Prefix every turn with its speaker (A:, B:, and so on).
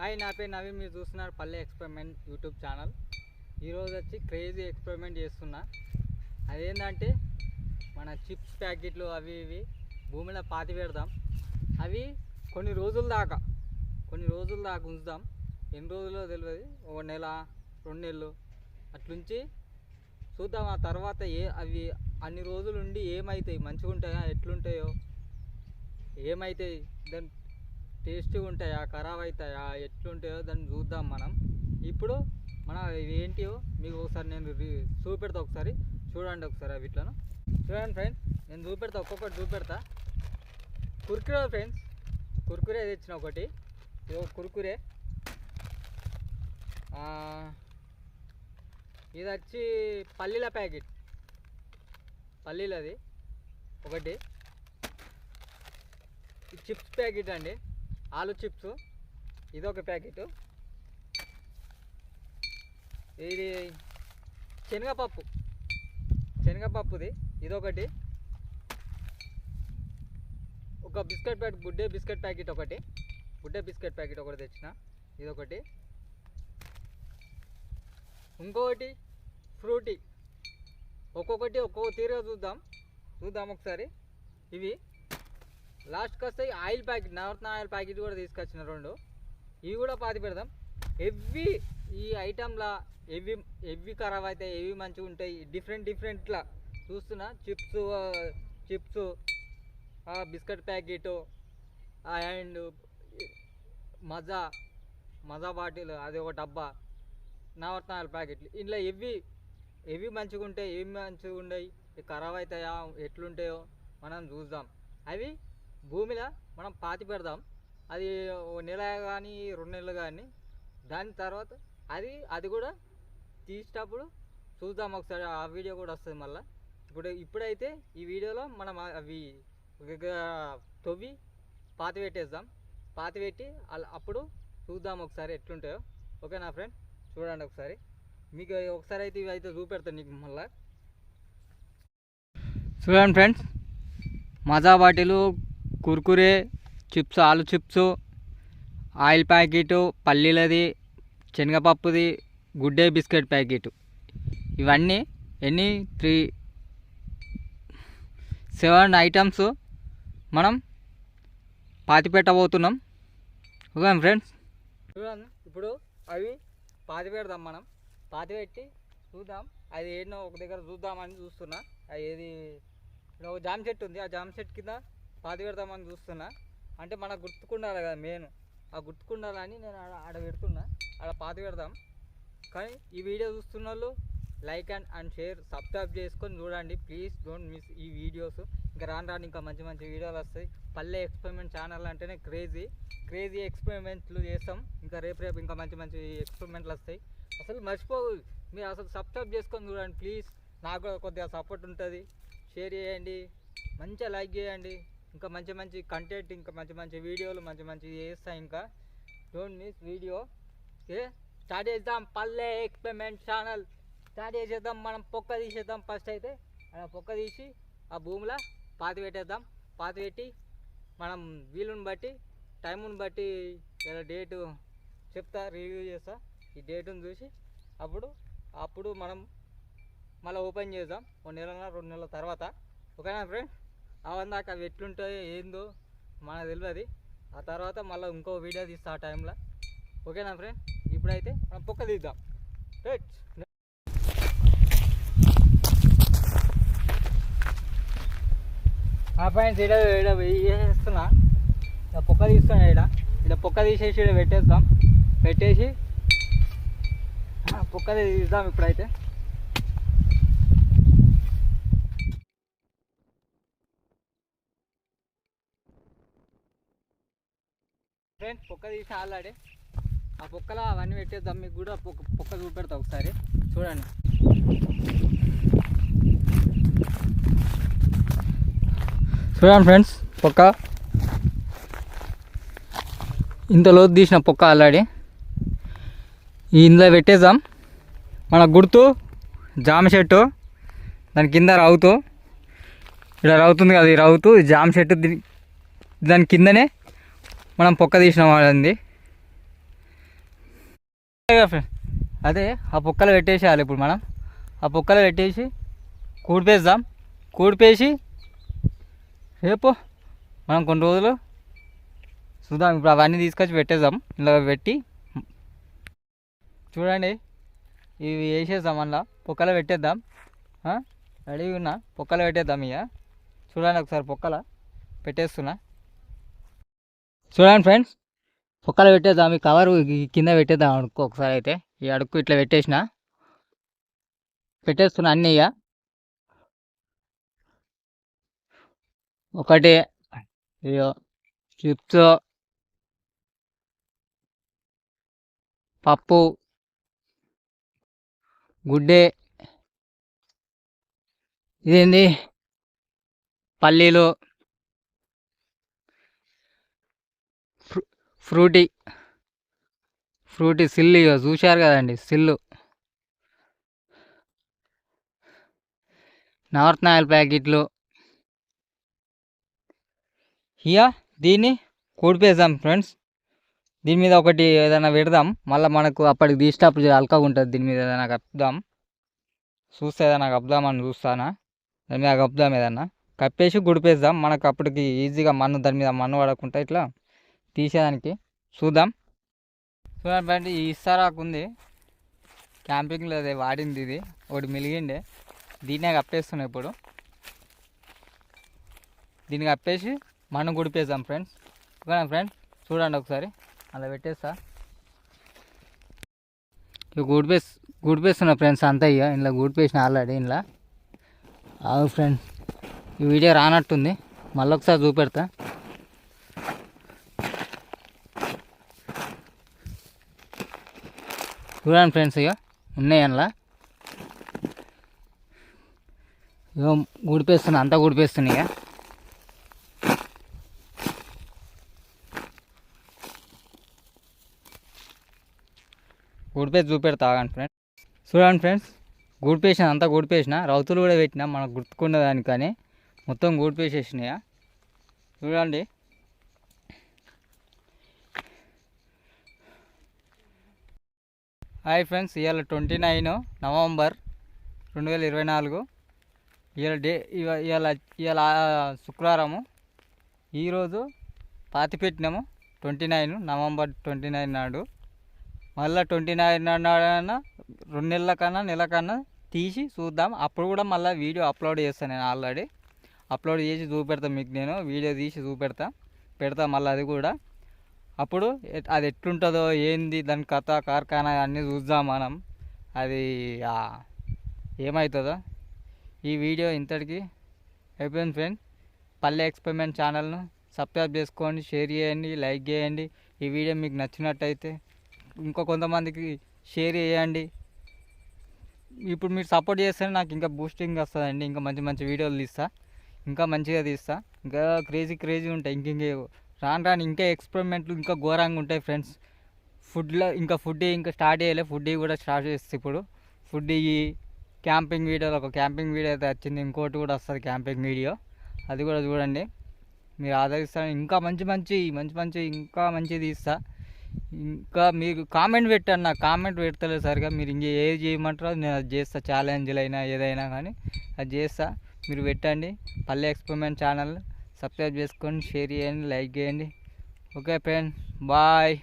A: Hi, నా పేరు నవీన్. మీరు చూస్తున్నారు పల్లె ఎక్స్పెరిమెంట్ యూట్యూబ్ ఛానల్. ఈరోజు వచ్చి క్రేజీ ఎక్స్పెరిమెంట్ చేస్తున్నా. అదేంటంటే మన చిప్స్ ప్యాకెట్లు అవి ఇవి భూమిలో పాతి పెడదాం. అవి కొన్ని రోజుల దాకా ఉంచుదాం. ఎన్ని రోజుల్లో తెలియదు, ఒక నెల 2 నెలలు అట్లుంచి చూద్దాం. ఆ తర్వాత అవి అన్ని రోజులు ఉండి ఏమవుతాయి, మంచిగా ఉంటాయా, ఎట్లుంటాయో, ఏమవుతాయి, దాని టేస్టీగా ఉంటాయా, ఖరాబ్ అవుతాయా, ఎట్లుంటాయో దాన్ని చూద్దాం మనం. ఇప్పుడు మన ఏంటియో మీకు ఒకసారి నేను చూపెడతా. ఒకసారి చూడండి, ఒకసారి వీటిలను చూడండి ఫ్రెండ్స్. నేను చూపెడతా, ఒక్కొక్కటి చూపెడతా. కుర్కురే ఫ్రెండ్స్, కుర్కురే తెచ్చిన ఒకటి. ఇది ఒక కుర్కురే. ఇది వచ్చి పల్లీల ప్యాకెట్, పల్లీలది ఒకటి. చిప్స్ ప్యాకెట్ అండి, ఆలు చిప్స్, ఇది ఒక ప్యాకెట్. ఇది శనగపప్పుది ఇదొకటి. ఒక బిస్కెట్ ప్యాకెట్, గుడ్డే బిస్కెట్ ప్యాకెట్ ఒకటి, తెచ్చిన, ఇదొకటి. ఇంకొకటి ఫ్రూటీ. ఒక్కొక్కటి ఒక్కొక్క తీరుగా చూద్దాం ఒకసారి. ఇవి లాస్ట్కి వస్తాయి. ఆయిల్ ప్యాకెట్, నవరత్న ఆయిల్ ప్యాకెట్ కూడా తీసుకొచ్చిన 2. ఇవి కూడా పాతి పెడదాం. ఈ ఐటమ్లా ఎవ్వి ఖరాబ్ అవుతాయి, ఎవి మంచిగా ఉంటాయి, డిఫరెంట్లా చూస్తున్నా. చిప్స్, బిస్కెట్ ప్యాకెట్ అండ్ మజా బాటిల్, అది ఒక డబ్బా, నవరత్న ఆయిల్ ప్యాకెట్లు. ఇంట్లో ఎవి మంచిగా ఉంటాయి, ఏవి మంచిగా ఉండవు, ఖరాబ్ అవుతాయా, ఎట్లుంటాయో మనం చూద్దాం. అవి భూమిలో మనం పాతి పెడదాం. అది 1 నెల కానీ 2 నెలలు కానీ. దాని తర్వాత అది కూడా తీసేటప్పుడు చూద్దాం ఒకసారి. ఆ వీడియో కూడా వస్తుంది మళ్ళీ. ఇప్పుడైతే ఈ వీడియోలో మనం అవి తవ్వి పాతి పెట్టేద్దాం. పాతి పెట్టి అప్పుడు చూద్దాం ఒకసారి ఎట్లుంటాయో. ఓకేనా ఫ్రెండ్, చూడండి ఒకసారి. మీకు ఒకసారి అయితే ఇవి అయితే చూపెడతాను నీకు మళ్ళీ. చూడండి friends, Maaza bottle, Kurkure, chips, ఆలు చిప్స్, ఆయిల్ ప్యాకెటు, పల్లీలది, శనగపప్పుది, గుడ్డే బిస్కెట్ ప్యాకెట్. ఇవన్నీ 7 ఐటమ్స్ మనం పాతి పెట్టబోతున్నాం. ఓకే ఫ్రెండ్స్, చూడండి. ఇప్పుడు అవి పాతి పెడదాం మనం. పాతి పెట్టి చూద్దాం. అది ఏదో ఒక దగ్గర చూద్దామని చూస్తున్నా. ఏది ఇక్కడ ఒక జామ చెట్టు ఉంది, ఆ జామ చెట్టు కింద పాతి పెడదామని చూస్తున్నా. అంటే మనకు గుర్తుకుండాలి కదా మెయిన్. ఆ గుర్తుకుండాలని నేను ఆడ పెడుతున్నా. ఆడ పాతి పెడదాం. కానీ ఈ వీడియో చూస్తున్న వాళ్ళు లైక్ అండ్ షేర్, సబ్స్క్రైబ్ చేసుకొని చూడండి ప్లీజ్. డోంట్ మిస్ ఈ వీడియోస్. ఇంకా రాను ఇంకా మంచి వీడియోలు వస్తాయి. పల్లె ఎక్స్పెరిమెంట్ ఛానల్ అంటేనే క్రేజీ ఎక్స్పెరిమెంట్లు చేస్తాం. ఇంకా రేపు ఇంకా మంచి ఎక్స్పెరిమెంట్లు వస్తాయి. అసలు మర్చిపోవు, మీరు అసలు సబ్స్క్రైబ్ చేసుకొని చూడండి ప్లీజ్. నాకు కూడా కొద్దిగా సపోర్ట్ ఉంటుంది. షేర్ చేయండి, మంచిగా లైక్ చేయండి. ఇంకా మంచి కంటెంట్, ఇంకా మంచి వీడియోలు మంచి చేస్తాయి. ఇంకా don't miss video. Okay, start చేద్దాం. పల్లె ఎక్స్పెరిమెంట్ ఛానల్ స్టార్ట్ చేసేద్దాం. మనం పొక్క తీసేద్దాం. ఫస్ట్ అయితే పొక్క తీసి ఆ భూమిలో పాతి పెట్టేద్దాం. పాతి పెట్టి మనం వీలుని బట్టి, టైముని బట్టి ఇలా డేటు చెప్తా, రివ్యూ చేస్తా. ఈ డేటును చూసి అప్పుడు మనం మళ్ళీ ఓపెన్ చేద్దాం 1 నెల 2 నెలల తర్వాత. ఓకేనా ఫ్రెండ్, అవందాక అవి ఎట్లుంటాయో ఏందో మనకు తెలియదు. ఆ తర్వాత మళ్ళీ ఇంకో వీడియో తీస్తా ఆ టైంలో. ఓకేనా ఫ్రెండ్, ఇప్పుడైతే మనం పొక్క తీద్దాం. రైట్ ఫ్రెండ్స్, ఇక్కడ వేస్తున్నా. పొక్క తీస్తున్నా. ఇక్కడ పొక్క తీసేసి ఇక్కడ పెట్టేద్దాం. పెట్టేసి పొక్క తీద్దాం ఇప్పుడైతే. ఫ్రెండ్స్, పొక్క తీసి ఆల్రెడీ ఆ పొక్కలో అవన్నీ పెట్టేద్దాం. మీకు కూడా పొక్క చూపెడతా ఒకసారి చూడండి. చూడండి ఫ్రెండ్స్, పొక్క ఇంతలో తీసిన పొక్క ఆల్రెడీ ఇందులో పెట్టేద్దాం. మన గుర్తు జామ చెట్టు, దాని కింద రౌతు, ఇక్కడ రౌతుంది కదా, ఈ రౌతు జామ చెట్టు, దాని కిందనే మనం పొక్క తీసిన వాళ్ళండి. అదే ఆ పొక్కలు పెట్టేసేయాలి. ఇప్పుడు మనం ఆ పొక్కలు పెట్టేసి కూడిపేద్దాం. కూడిపేసి రేపు మనం కొన్ని రోజులు చూద్దాం. ఇప్పుడు అవన్నీ తీసుకొచ్చి పెట్టేద్దాం. ఇలా పెట్టి చూడండి, ఇవి వేసేద్దాం. అందులో పొక్కలు పెట్టేద్దాం. రెడీగా ఉన్నా, పొక్కలు పెట్టేద్దాం. ఇక చూడండి ఒకసారి పొక్కల పెట్టేస్తున్నా. చూడండి ఫ్రెండ్స్, పొక్కలు పెట్టేద్దాం. ఈ కవర్ కింద పెట్టేద్దాం అడుక్కు ఒకసారి. అయితే ఈ అడుక్కు ఇట్లా పెట్టేస్తున్నా అన్నీ. ఇక ఒకటి చిప్స్, పప్పు, గుడ్డే, ఇదేంది పల్లీలు, ఫ్రూటీ సిల్లు. ఇక చూశారు కదండి, సిల్లు, నవరత్నాయల ప్యాకెట్లు. ఇక దీన్ని కూడిపేద్దాం ఫ్రెండ్స్. దీని మీద ఒకటి ఏదైనా పెడదాం. మళ్ళీ మనకు అప్పటికి తీసేటప్పుడు అల్కగా ఉంటుంది. దీని మీద ఏదైనా కప్పుదాం. చూస్తే ఏదైనా కప్పుదామని చూస్తానా. దాని మీద కప్పుదాం, ఏదన్నా కప్పేసి గుడిపేద్దాం. మనకు అప్పటికి ఈజీగా దాని మీద మన్ను పడకుండా ఇట్లా తీసేదానికి చూద్దాం. చూడండి, ఈ ఇస్తారాకు ఉంది క్యాంపింగ్లో, అదే వాడింది. ఇది ఒకటి మిలిగిండే, దీన్నే కప్పేస్తున్నాయి. ఇప్పుడు దీన్ని కప్పేసి మన్ను గుడిపేద్దాం ఫ్రెండ్స్. ఓకేనా ఫ్రెండ్స్, చూడండి ఒకసారి అలా పెట్టేస్తా. ఇక గుడిపేస్తున్నా ఫ్రెండ్స్ అంతా. ఇక ఇంట్లో గుడిపేసిన ఆల్రెడీ. ఇంట్లో అవు ఫ్రెండ్స్, ఈ వీడియో రానట్టుంది, మళ్ళీ ఒకసారి చూపెడతా. చూడండి ఫ్రెండ్స్, ఇక ఉన్నాయి అందులో. ఇక గుడిపేస్తున్నా, అంతా గుడిపేస్తున్నా. ఇక గుడిపేసి చూపెడతా ఆగండి ఫ్రెండ్స్. చూడండి ఫ్రెండ్స్, గుడిపేసిన, అంతా గుడిపేసిన. రౌతులు కూడా పెట్టినా మనకు గుర్తుకున్న దానికని మొత్తం గుడిపేసేసినాయా. చూడండి, హాయ్ ఫ్రెండ్స్, ఇవాళ 29 నవంబర్ 2024. ఇవాళ శుక్రవారము. ఈరోజు పాతి పెట్టినాము 29 నవంబర్ 29 నాడు. మళ్ళీ 29 నాడన్నా 2 నెలల కన్నా నెల కన్నా తీసి చూద్దాం. అప్పుడు కూడా మళ్ళీ వీడియో అప్లోడ్ చేస్తాను. నేను ఆల్రెడీ అప్లోడ్ చేసి చూపెడతాను మీకు. నేను వీడియో తీసి పెడతా మళ్ళీ అది కూడా. అప్పుడు అది ఎట్లుంటుందో ఏంది దాని కథ కార్ఖానా అన్నీ చూద్దాం మనం. అది ఏమవుతుందో. ఈ వీడియో ఇంతటికి అయిపోయింది ఫ్రెండ్. పల్లె ఎక్స్పెరిమెంట్ ఛానల్ను సబ్స్క్రైబ్ చేసుకోండి, షేర్ చేయండి, లైక్ చేయండి. ఈ వీడియో మీకు నచ్చినట్టయితే ఇంకో కొంతమందికి షేర్ చేయండి. ఇప్పుడు మీరు సపోర్ట్ చేస్తే నాకు ఇంకా బూస్టింగ్ వస్తుందండి. ఇంకా మంచి మంచి వీడియోలు తీస్తా, ఇంకా మంచిగా తీస్తా. ఇంకా క్రేజీ ఉంటాయి. రాను ఇంకా ఎక్స్పెరిమెంట్లు ఇంకా ఘోరంగా ఉంటాయి ఫ్రెండ్స్. ఫుడ్ ఇంకా స్టార్ట్ చేయలే. ఫుడ్ కూడా స్టార్ట్ చేస్తే ఇప్పుడు ఫుడ్ క్యాంపింగ్ వీడియోలో ఒక క్యాంపింగ్ వీడియో అయితే వచ్చింది. ఇంకోటి కూడా వస్తుంది క్యాంపింగ్ వీడియో, అది కూడా చూడండి. మీరు ఆదరిస్తాను. ఇంకా మంచి ఇంకా మంచిది తీస్తా. ఇంకా మీరు కామెంట్ పెట్టండి. నాకు కామెంట్ పెడతలేదు సరిగా. మీరు ఇంక ఏది చేయమంటారో నేను అది చేస్తా. ఛాలెంజ్లు అయినా ఏదైనా కానీ అది చేస్తా. మీరు పెట్టండి. పల్లె ఎక్స్పెరిమెంట్ ఛానల్ సబ్స్క్రైబ్ చేసుకోండి, షేర్ చేయండి, లైక్ చేయండి. Okay friend, bye.